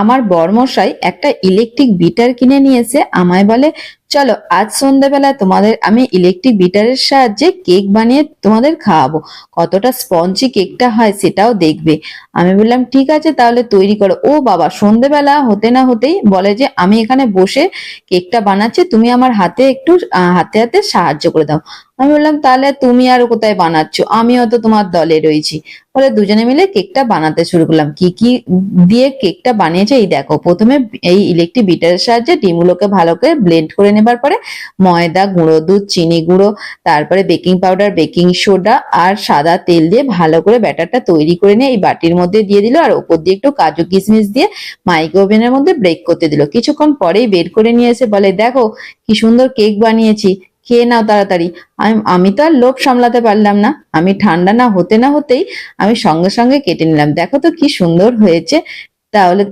আমার বরমশাই একটা electric bitter কিনে নিয়ে এসে আমায় বলে, চলো আজ সন্ধ্যাবেলা তোমাদের আমি ইলেকট্রিক বিটারের সাহায্যে কেক বানিয়ে তোমাদের খাওয়াবো, কতটা স্পঞ্জি কেকটা হয় সেটাও দেখবে। আমি বললাম ঠিক আছে তাহলে তৈরি করো। ও বাবা, সন্ধ্যাবেলা হতে না হতেই বলে যে আমি এখানে বসে কেকটা বানাচ্ছি, তুমি আমার হাতে একটু হাতে হাতে সাহায্য করে দাও। আমি বললাম তাহলে তুমি আর কোথায় বানাচ্ছ, আমিও তো তোমার দলে রয়েছি। বলে দুজনে মিলে কেকটা বানাতে শুরু করলাম। কি কি দিয়ে কেকটা বানিয়েছে এই দেখো। প্রথমে এই ইলেকট্রিক বিটারের সাহায্যে ডিমগুলোকে ভালো করে ব্লেন্ড করে নেবার পরে ময়দা, গুঁড়ো দুধ, চিনি গুঁড়ো, তারপরে বেকিং পাউডার, বেকিং সোডা আর সাদা তেল দিয়ে ভালো করে ব্যাটারটা তৈরি করে নিয়ে এই বাটির মধ্যে দিয়ে দিল, আর উপর দিয়ে একটু কাজু কিশমিশ দিয়ে মাইক্রো ওভেনের মধ্যে ব্রেক করতে দিল। কিছুক্ষণ পরেই বের করে নিয়ে এসে বলে, দেখো কি সুন্দর কেক বানিয়েছি, খেয়ে নাও তাড়াতাড়ি। আমি তো আর লোভ সামলাতে পারলাম না, আমি ঠান্ডা না হতেই আমি সঙ্গে সঙ্গে কেটে নিলাম। দেখো তো কি সুন্দর হয়েছে। তাহলে